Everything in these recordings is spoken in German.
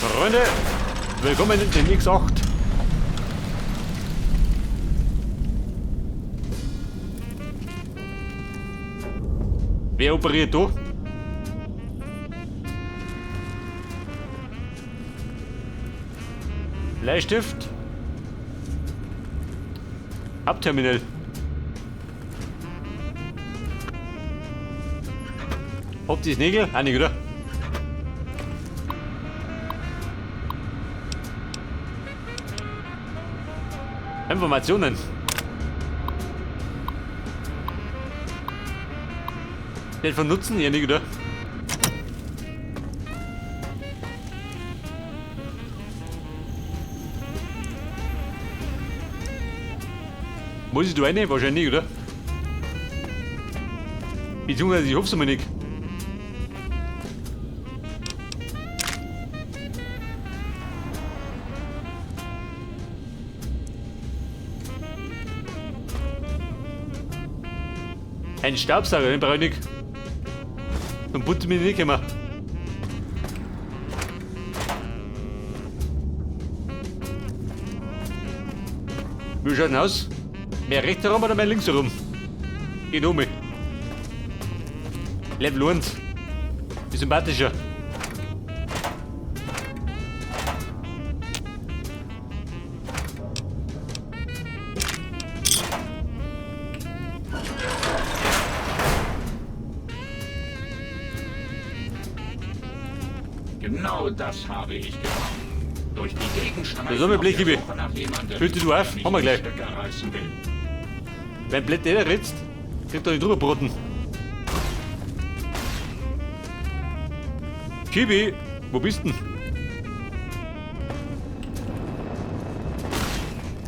Freunde, willkommen in den X8. Wer operiert da? Bleistift. Abterminal. Habt ihr das Nägel? Ah, nicht, oder? Informationen. Den von Nutzen hier nicht, oder? Muss ich da rein? Wahrscheinlich nicht, oder? Beziehungsweise ich hoffe es mal nicht. Ein Staubsauger, den brauche ich nicht. Dann putze ich mich nicht immer. Wie schaut denn aus? Mehr rechts herum oder mehr links herum? Geht um mich. Level 1. Ist sympathischer. Genau das habe ich getan. Durch die Gegend Da so, Blick, Hibi. Fühlt dich du auf? Haben wir gleich. Wenn blöd der ritzt, kriegt er nicht drüber broten. Kibi, wo bist denn?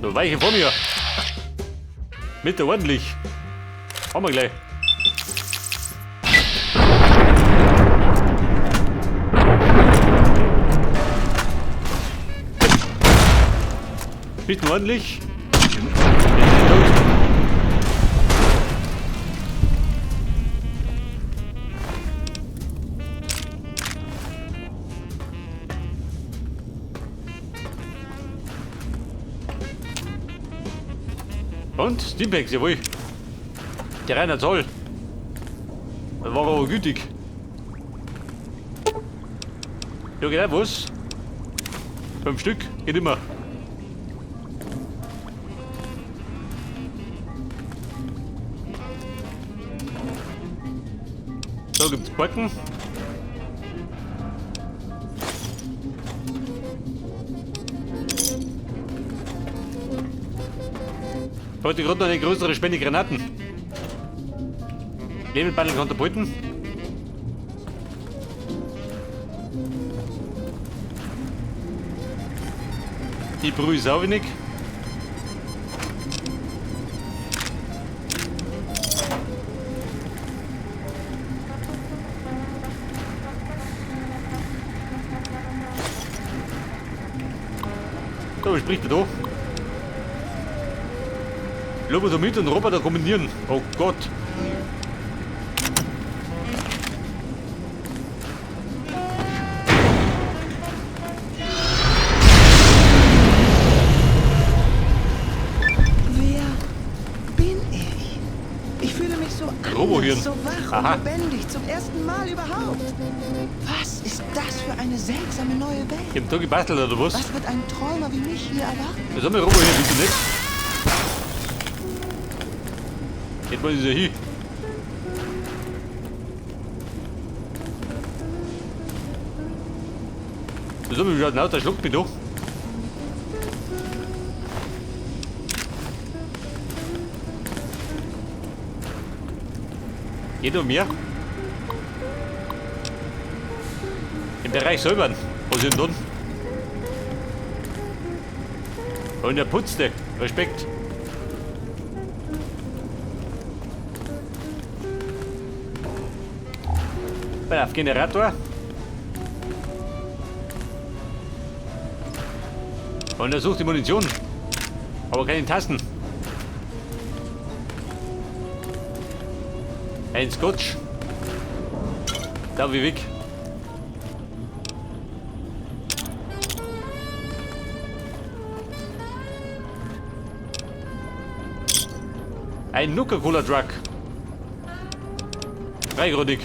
So weiche vor mir. Mit der ordentlich. Haben wir gleich. Bist du ordentlich? Und? Steampacks, jawohl. Der Rainer Zoll. Das war aber gütig. Ja, geht auch was. 5 Stück, geht immer. Da gibt's Balken. Heute gerade noch eine größere Spende Granaten. Levelbundle Katapulten. Die Brühe ist auch wenig. So, was spricht er da? Lobotomit und Roboter kombinieren. Oh Gott. Wer bin ich? Ich fühle mich so Robohirn. anders, so wach Aha. und lebendig zum ersten Mal überhaupt. Was ist das für eine seltsame neue Welt? Ich hab da gebastelt oder was? Was wird ein Träumer wie mich hier erwarten? Was haben wir Robo hier, bitte nicht? Jetzt wollen sie hier. Was haben wir schon aus? Der schluckt mich doch. Geht um mehr? Im Bereich selber. Was ist denn dann? Und der putzte. Respekt. Auf Generator. Und er sucht die Munition. Aber keine Tasten. Ein Scotch. Da wie weg. Ein Nuka-Cola-Truck. Dreigründig.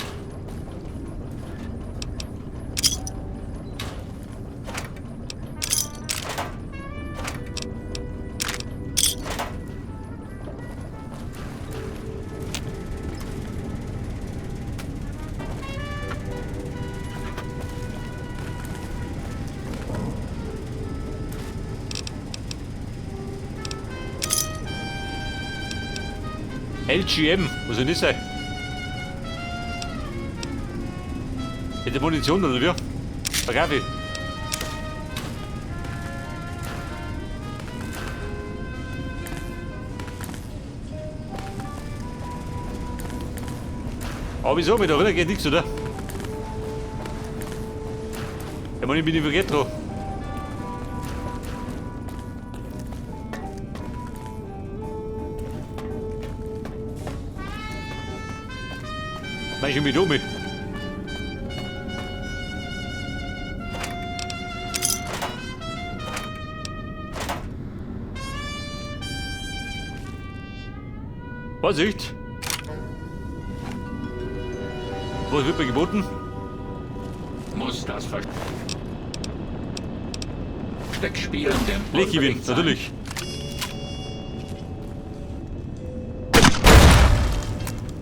LGM, was soll das sein? Hätte Munition oder wie? Verkauf ich. Aber wieso? Mit der Runde geht nichts, oder? Ich meine, ich bin über Getro. Meinst du mit oben? Vorsicht! Was wird mir geboten? Muss das Versteckspielen dem Leggewinn, unbedingt sein. natürlich.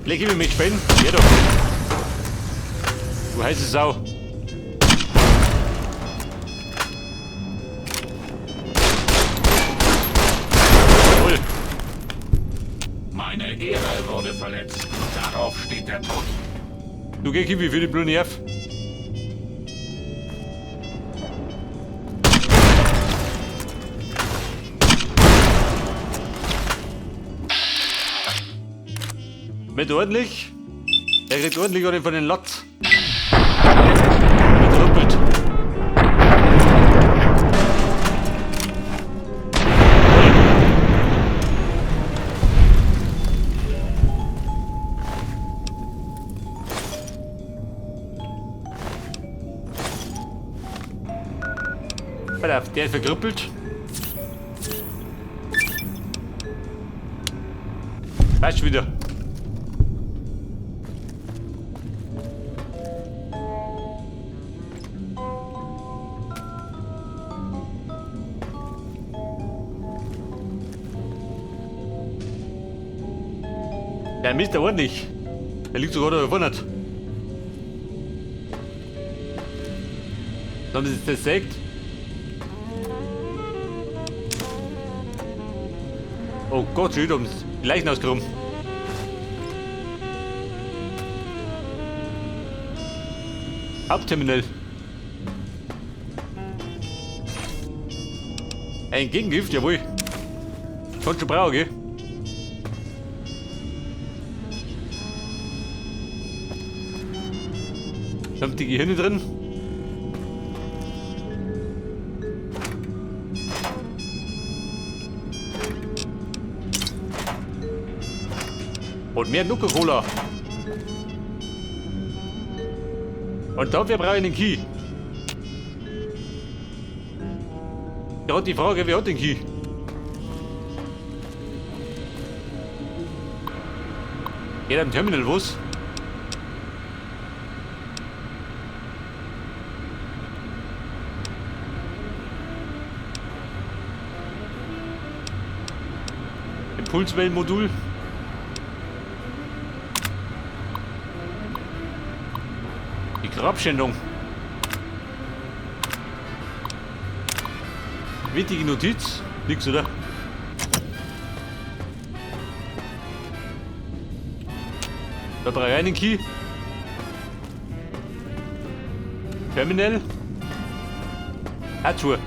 Leggewinn mit Spenden? Geh doch. Du heiße Sau. Jawohl. Meine Ehre wurde verletzt. Darauf steht der Tod. Du geh Kiwi für die blöde Nerv. Mit ordentlich. Er kriegt ordentlich einen von den Latz. Mit doppelt. Warte auf, der ist verkrüppelt. Weißt du wieder. Der Mist, der ordentlich. Der liegt sogar da vorne. Haben sie das gesagt? Oh Gott, schon wieder ums Leichen ausgeräumt. Hauptterminal. Ein Gegengift, jawohl. Kannst du brauchen, gell? Haben die Gehirne drin? Und mehr Nuka-Cola. Und dafür brauche ich einen Key. Da hat die Frage, wer hat den Key? Geht am Terminal was? Impulswellenmodul. Die Grabschändung. Wichtige Notiz. Nix, oder? Da brauche ich einen Key. Terminal. Tour.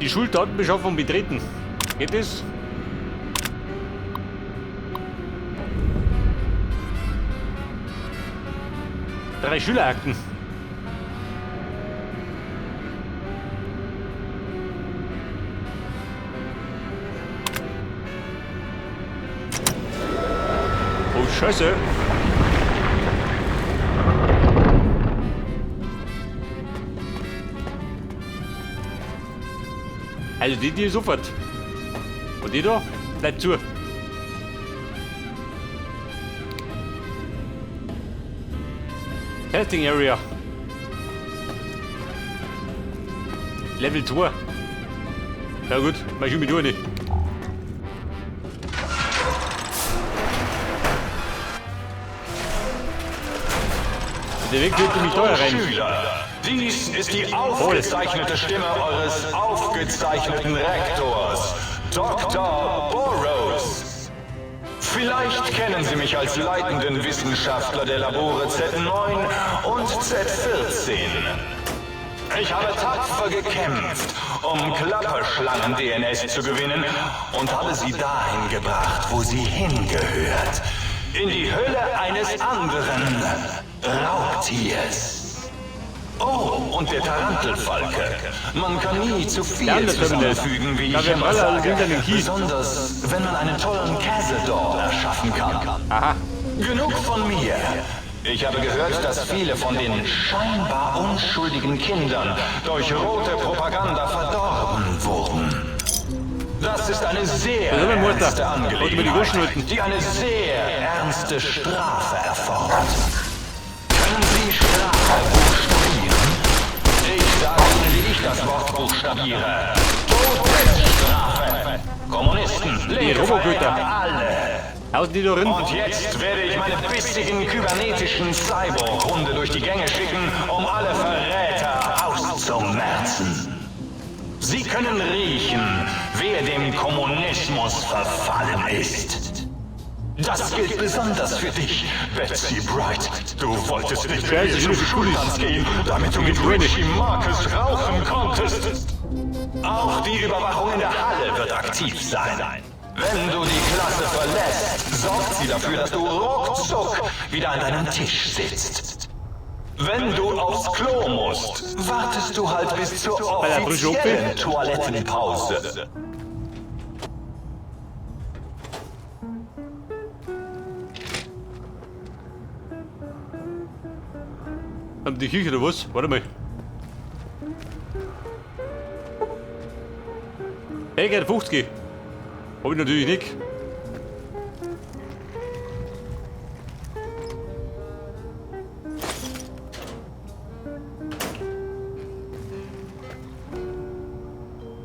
Die Schuldatenbeschaffung betreten. Geht es? Drei Schülerakten. Oh Scheiße. Also die sofort. Und die da? Bleibt zu. Testing Area. Level 2. Na gut, mach ich mich durch nicht. Der Weg führt mich da rein. Schüler, dies ist die aufgezeichnete Stimme eures aufgezeichneten Rektors, Dr. Burroughs. Vielleicht kennen Sie mich als leitenden Wissenschaftler der Labore Z9 und Z14. Ich habe tapfer gekämpft, um Klapperschlangen-DNS zu gewinnen und habe sie dahin gebracht, wo sie hingehört. In die Hülle eines anderen Raubtiers. Oh, und der Tarantelfalke. Man kann nie zu viel zusammenfügen, wie ich immer sage. Besonders, wenn man einen tollen Cazador erschaffen kann. Aha. Genug von mir. Ich habe gehört, dass viele von den scheinbar unschuldigen Kindern durch rote Propaganda verdorben wurden. Das ist eine sehr ernste Angelegenheit, die eine sehr ernste Strafe erfordert. Können Sie Strafe buchstabieren? Ich sage Ihnen, wie ich das Wort buchstabiere. Todesstrafe. Kommunisten, linke Verräter, alle. Außen die da drin. Und jetzt werde ich meine bissigen kybernetischen Cyborg-Hunde durch die Gänge schicken, um alle Verräter auszumerzen. Sie können riechen, wer dem Kommunismus verfallen ist. Das gilt besonders für dich, Betsy Bright. Du wolltest nicht mit mir zum Schultanz gehen, damit du mit Richie Marcus rauchen konntest. Auch die Überwachung in der Halle wird aktiv sein. Wenn du die Klasse verlässt, sorgt sie dafür, dass du ruckzuck wieder an deinem Tisch sitzt. Wenn du aufs Klo musst, wartest du halt bis zur offiziellen Toilettenpause. Haben die Küche oder was? Warte mal. Hey, geht 50. Hab ich natürlich nicht.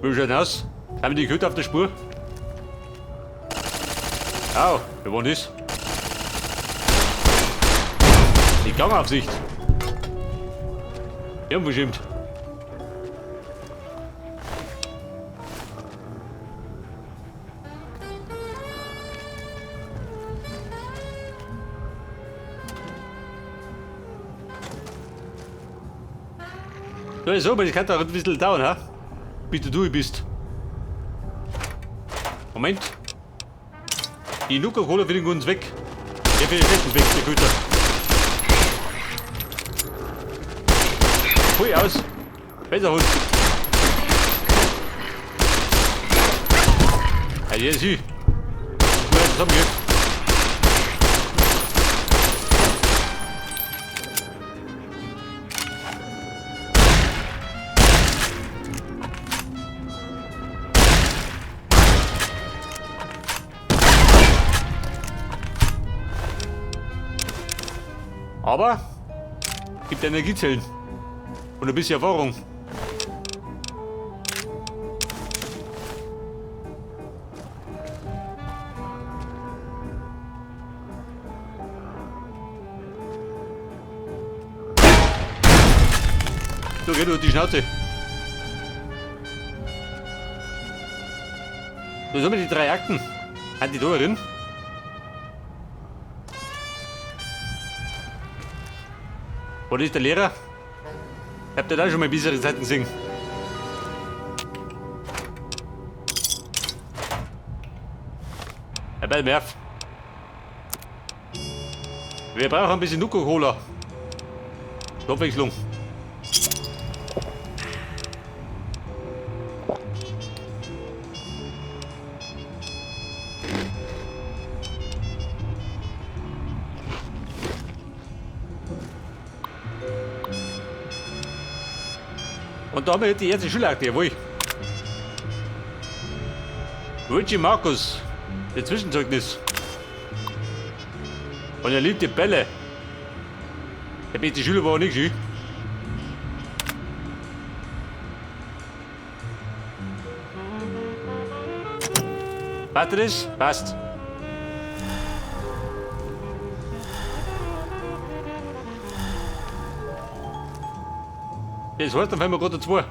Wie schaut aus? Haben wir die Küche auf der Spur? Au, wer war das? Die Gangaufsicht. Irgendwo stimmt. So ist so, aber das kann doch ein bisschen dauern, ha? Bis du durch bist. Moment. Die Nuka-Cola fliegen uns weg. Der fällt jetzt weg, der Köter. Hui, aus. Besser Hund. Ja, hier ist sie. Was haben wir jetzt? Aber gibt Energiezellen und ein bisschen Erfahrung. So, geh durch die Schnauze. So, haben wir die 3 Akten. Hat die da drin? Oder ist der Lehrer? Habt ihr da schon mal bessere Zeiten gesehen? Herr Bellmerf. Wir brauchen ein bisschen Nuka-Cola. Abwechslung. da haben wir jetzt die erste Schulakte, jawohl. Luigi Markus, das Zwischenzeugnis. Und er liebt die Bälle. Der beste Schüler war auch nicht schön. Passt das? Passt. Das heißt, dann haben wir gerade zwei.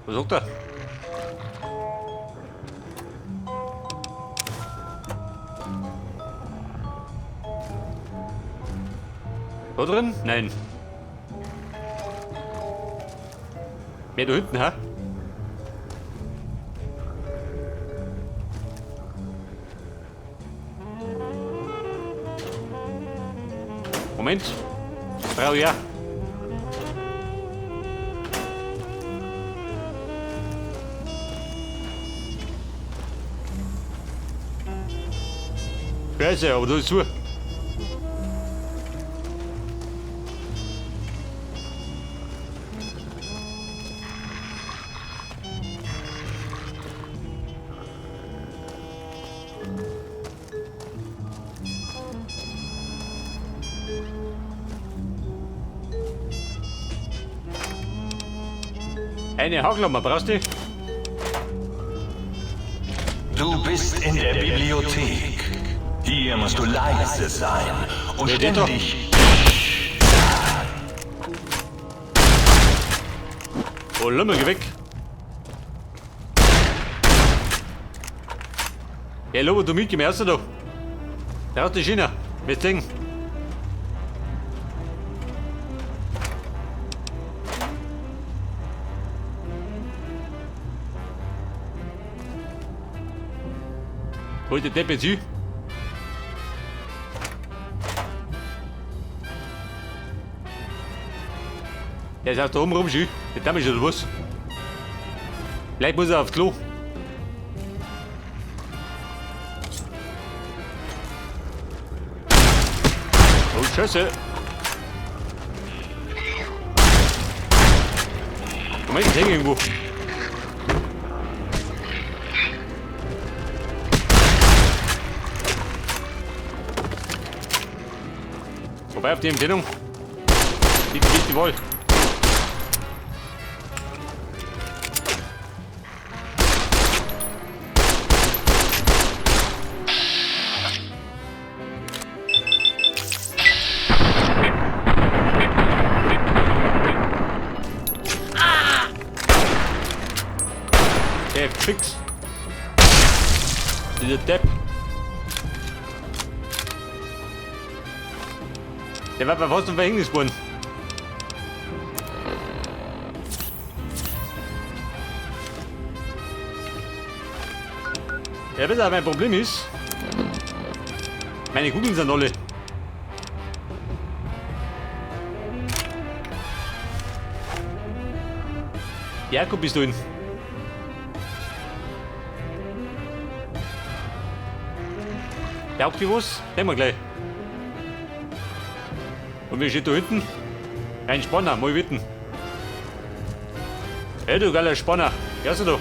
Was sagt er? Da drin? Nein. Mehr da hinten, ha? Moment. Frau, ja. Scheiße, aber da ist zu. Eine Hagelhammer, brauchst du? Du bist in der Bibliothek. Hier musst du leise sein und Ja, geht doch. ständig... Oh, Lümmel, geh weg. Ja, Lobo, du mitgehen, erst da. Da hat die Schiene. Wir sehen. Holt der Deppe zu. Der ist auf da oben rum, schü. Der Damm ist oder was? Vielleicht muss er aufs Klo. Oh, Scheiße. Moment, ich hänge irgendwo. Vorbei auf die Empfehlung. Nicht die Wahl. Der Fix. Dieser Depp. Der war bei fast im Verhängnis geworden. Ja, wisst ihr, mein Problem ist, meine Kugeln sind alle. Jakob bist du hin. Glaubt ihr was? Sehen wir gleich. Und wie steht da hinten? Ein Spanner, mal witten. Hey du geiler Spanner, hörst du da?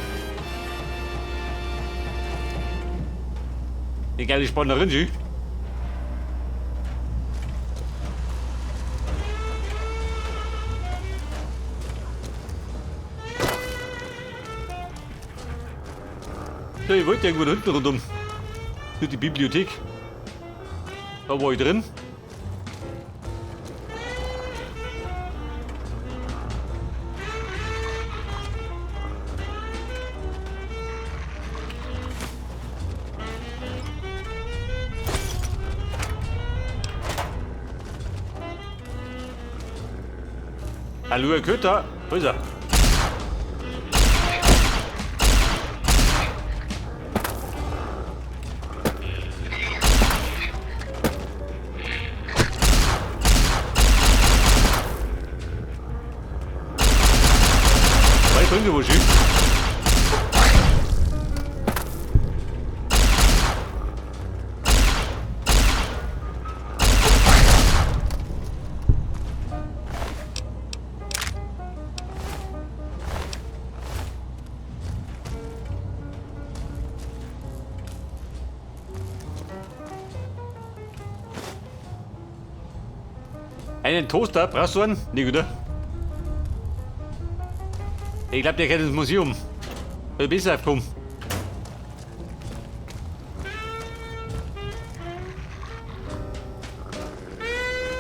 Die geile Spannerin, sie. So, ich wollte irgendwo da hinten rundum. Durch die Bibliothek. Da war ich drin. Hallo, Herr Köter. Wo ist er? Drin, wo schön. Einen Toaster, brauchst du einen? Nicht, oder? Ich glaube, der geht ins Museum. Oder bist du aufgekommen?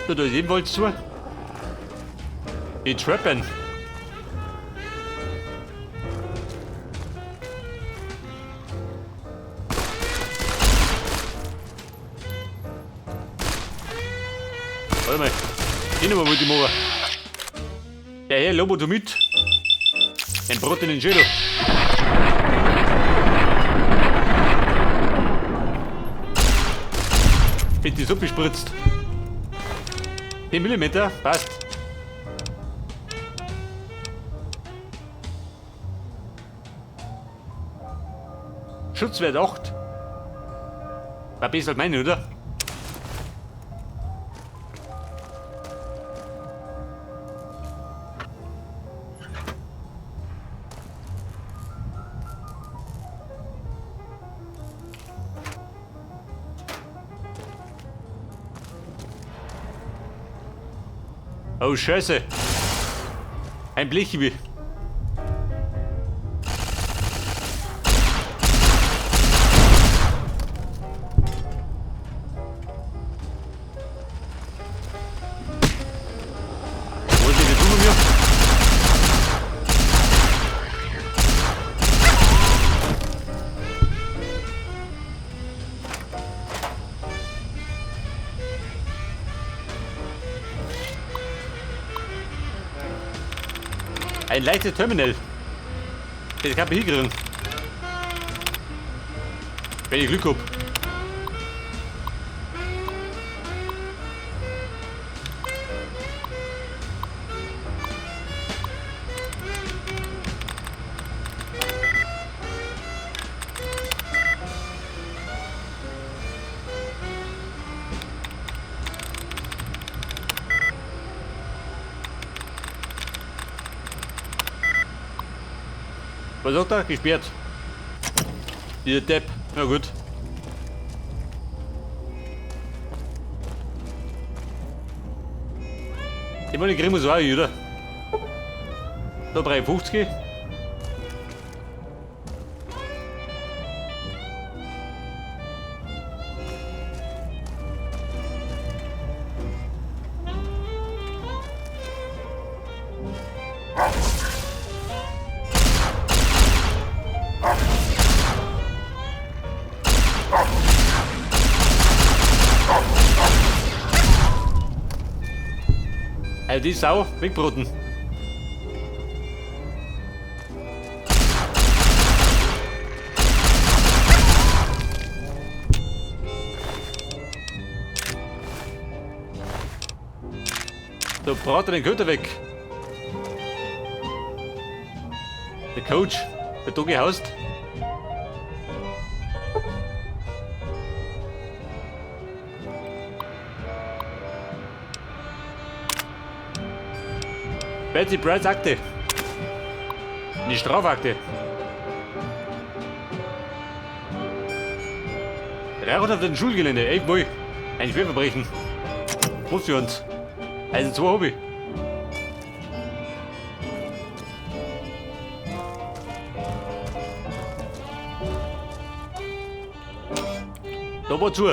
So, da ist ebenfalls zu. Die Trappen. Warte mal. Den aber wollte ich machen. Der Herr Lobotomit. Ein Brot in den Schädel. Wird die Suppe spritzt. 10 mm, passt. Schutzwert 8. War besser als meine, oder? Oh, Scheiße. Ein Blechibi. Wo ist der Dumme mir? Ein leichtes Terminal. Das kann ich hinkriegen. Wenn ich Glück hab. Was sagt er? Gesperrt. Dieser Depp. Na gut. Ich meine, ich kriegen wir so auch, oder? Da 53. Also die Sau, wegbroten. So, brate den Köter weg. Der Coach wird da gehaust. Betsy Brights Akte. Die Strafakte. 300 auf dem Schulgelände. 11 Mal. Ein Schwerverbrechen. Was für uns. Also 2 Hobby. Da war zu.